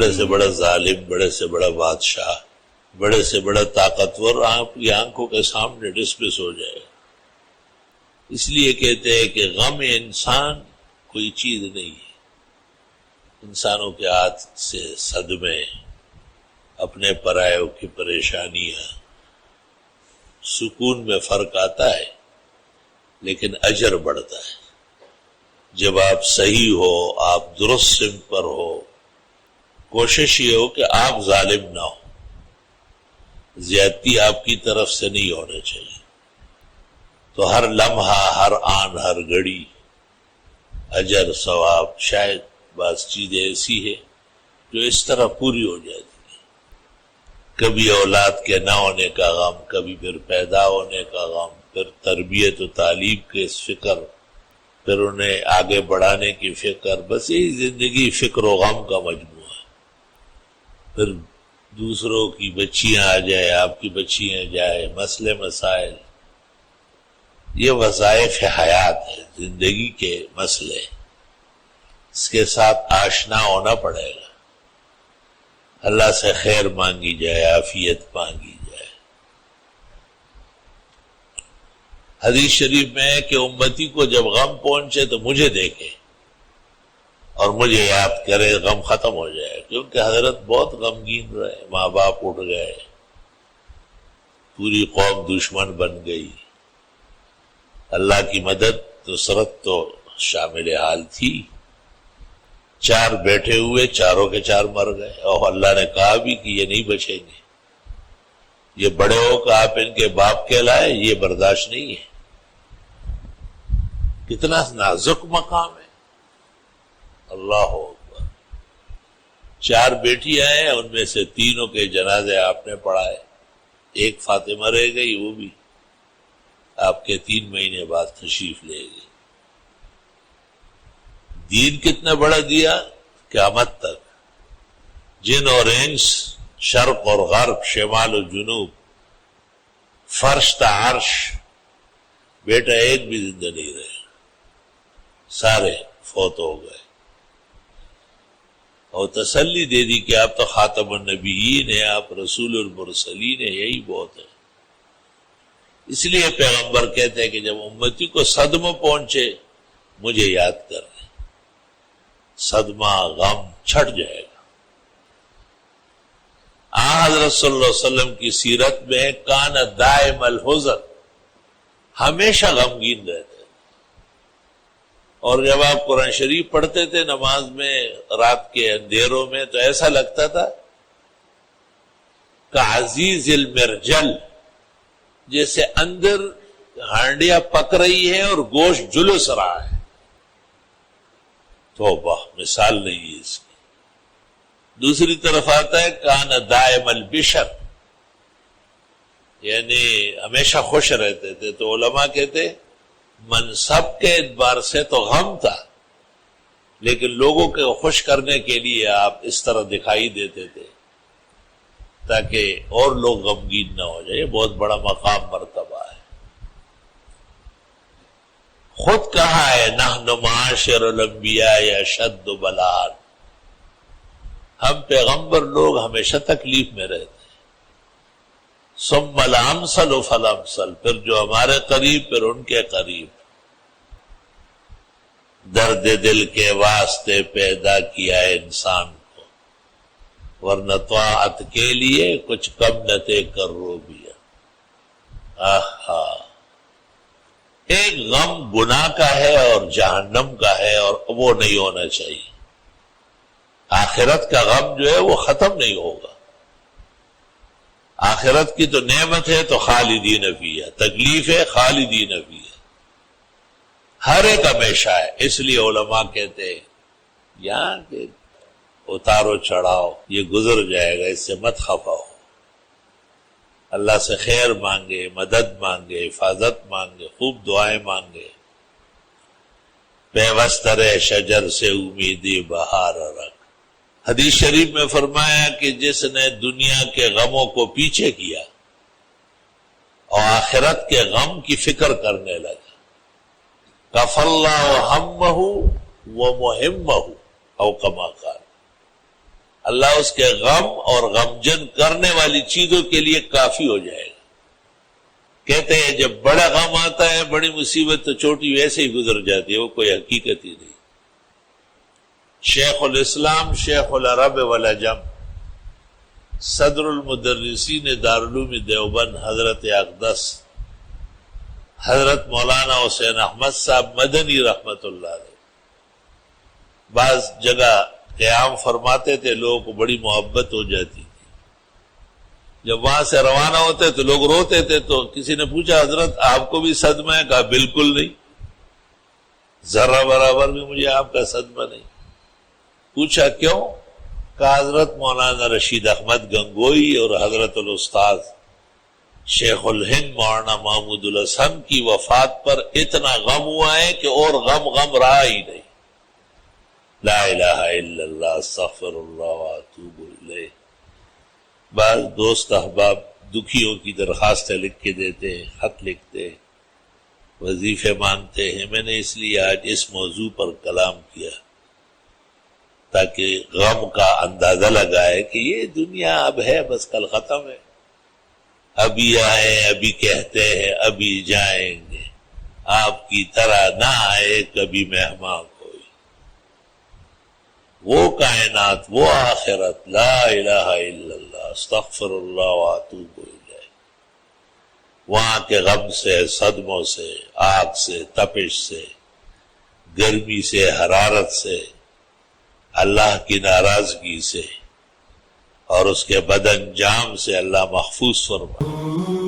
بڑے سے بڑا ظالم، بڑے سے بڑا بادشاہ، بڑے سے بڑا طاقتور آپ کی آنکھوں کے سامنے ڈسمس ہو جائے گا۔ اس لیے کہتے ہیں کہ غم انسان کوئی چیز نہیں ہے۔ انسانوں کے ہاتھ سے صدمے، اپنے پرایوں کی پریشانیاں، سکون میں فرق آتا ہے لیکن اجر بڑھتا ہے۔ جب آپ صحیح ہو، آپ درست سمت پر ہو، کوشش یہ ہو کہ آپ ظالم نہ ہو، زیادتی آپ کی طرف سے نہیں ہونا چاہیے۔ تو ہر لمحہ، ہر آن، ہر گھڑی اجر ثواب، شاید بعض چیزیں ایسی ہے جو اس طرح پوری ہو جاتی ہے۔ کبھی اولاد کے نہ ہونے کا غم، کبھی پھر پیدا ہونے کا غم، پھر تربیت و تعلیم کے فکر، پھر انہیں آگے بڑھانے کی فکر، بس یہی زندگی فکر و غم کا مجموعہ ہے۔ پھر دوسروں کی بچیاں آ جائے، آپ کی بچیاں جائے، مسئلے مسائل، یہ وظائف حیات ہے، زندگی کے مسئلے، اس کے ساتھ آشنا ہونا پڑے گا۔ اللہ سے خیر مانگی جائے، عافیت مانگی جائے۔ حدیث شریف میں ہے کہ امتی کو جب غم پہنچے تو مجھے دیکھے اور مجھے یاد کرے، غم ختم ہو جائے۔ کیونکہ حضرت بہت غمگین رہے، ماں باپ اٹھ گئے، پوری قوم دشمن بن گئی، اللہ کی مدد نصرت تو شامل حال تھی۔ 4 بیٹھے ہوئے، چاروں کے 4 مر گئے، اور اللہ نے کہا بھی کہ یہ نہیں بچیں گے، یہ بڑے ہو کہ آپ ان کے باپ کہلائے، یہ برداشت نہیں ہے۔ کتنا نازک مقام ہے، اللہ اکبر۔ 4 بیٹیاں ہیں، ان میں سے 3 کے جنازے آپ نے پڑھائے، ایک فاطمہ رہ گئی، وہ بھی آپ کے 3 مہینے بعد تشریف لے گئی۔ دین کتنا بڑا دیا، قیامت تک جن اور انس، شرق اور غرب، شمال و جنوب، فرش تا عرش، بیٹا ایک بھی زندہ نہیں رہے، سارے فوت ہو گئے۔ اور تسلی دے دی کہ آپ تو خاتم النبیین ہیں، آپ رسول المرسلین ہیں، یہی بہت ہے۔ اس لیے پیغمبر کہتے ہیں کہ جب امتی کو صدمہ پہنچے مجھے یاد کر لیں، صدمہ غم چھٹ جائے گا۔ حضرت صلی اللہ علیہ وسلم کی سیرت میں کان دائم الحزن، ہمیشہ غمگین رہتے تھے۔ اور جب آپ قرآن شریف پڑھتے تھے نماز میں رات کے اندھیروں میں تو ایسا لگتا تھا کہ عزیز المرجل، جیسے اندر ہانڈیاں پک رہی ہے اور گوشت جلس رہا ہے۔ توبہ، مثال نہیں ہے اس کی۔ دوسری طرف آتا ہے کان دائم البشر، یعنی ہمیشہ خوش رہتے تھے۔ تو علماء کہتے منصب کے اعتبار سے تو غم تھا، لیکن لوگوں کو خوش کرنے کے لیے آپ اس طرح دکھائی دیتے تھے تاکہ اور لوگ غمگین نہ ہو جائے۔ یہ بہت بڑا مقام مرتبہ ہے۔ خود کہا ہے نحن معاشر الانبیاء اشد بلاء، ہم پیغمبر لوگ ہمیشہ تکلیف میں رہتے ہیں۔ ثم الامثل فالامثل، پھر جو ہمارے قریب پھر ان کے قریب۔ درد دل کے واسطے پیدا کیا ہے انسان کو، ورنہ طاعت کے لیے کچھ کم نہ تے کرو بیا۔ آہا، ایک غم گناہ کا ہے اور جہنم کا ہے، اور وہ نہیں ہونا چاہیے۔ آخرت کا غم جو ہے وہ ختم نہیں ہوگا۔ آخرت کی تو نعمت ہے تو خالدین فیہا، تکلیف ہے خالدین فیہا، ہر ایک ہمیشہ ہے۔ اس لیے علماء کہتے ہیں یہاں کہ اتارو چڑھاؤ یہ گزر جائے گا، اس سے مت خفا ہو۔ اللہ سے خیر مانگے، مدد مانگے، حفاظت مانگے، خوب دعائیں مانگے۔ پیوست رہ شجر سے امیدی بہار رکھ۔ حدیث شریف میں فرمایا کہ جس نے دنیا کے غموں کو پیچھے کیا اور آخرت کے غم کی فکر کرنے لگا، کف اللہ ہمہ و مہمہ او کما قال، اللہ اس کے غم اور غمجن کرنے والی چیزوں کے لیے کافی ہو جائے گا. کہتے ہیں جب بڑا غم آتا ہے، بڑی مصیبت، تو چھوٹی ویسے ہی گزر جاتی ہے، وہ کوئی حقیقت ہی نہیں. شیخ الاسلام شیخ العرب والعجم صدر المدرسین دارالعلوم دیوبند حضرت اقدس حضرت مولانا حسین احمد صاحب مدنی رحمت اللہ علیہ بعض جگہ قیام فرماتے تھے، لوگوں کو بڑی محبت ہو جاتی تھی. جب وہاں سے روانہ ہوتے تو لوگ روتے تھے. تو کسی نے پوچھا حضرت آپ کو بھی صدمہ ہے؟ کہا بالکل نہیں، ذرہ برابر بھی مجھے آپ کا صدمہ نہیں. پوچھا کیوں؟ کہا حضرت مولانا رشید احمد گنگوئی اور حضرت الاستاذ شیخ الہند مولانا محمود الحسن کی وفات پر اتنا غم ہوا ہے کہ اور غم رہا ہی نہیں. لا الہ الا اللہ استغفر اللہ واتوب الیہ. بعض دوست احباب دکھیوں کی درخواستیں لکھ کے دیتے ہیں، خط لکھتے ہیں، وظیفے مانگتے ہیں. میں نے اس لیے آج اس موضوع پر کلام کیا تاکہ غم کا اندازہ لگائے کہ یہ دنیا اب ہے، بس کل ختم ہے. ابھی آئے، ابھی کہتے ہیں، ابھی جائیں گے. آپ کی طرح نہ آئے کبھی مہمان کوئی. وہ کائنات، وہ آخرت، لا الہ الا اللہ استغفر اللہ واتوب الیہ. وہاں کے غم سے، صدموں سے، آگ سے، تپش سے، گرمی سے، حرارت سے، اللہ کی ناراضگی سے اور اس کے بد انجام سے اللہ محفوظ فرمائے.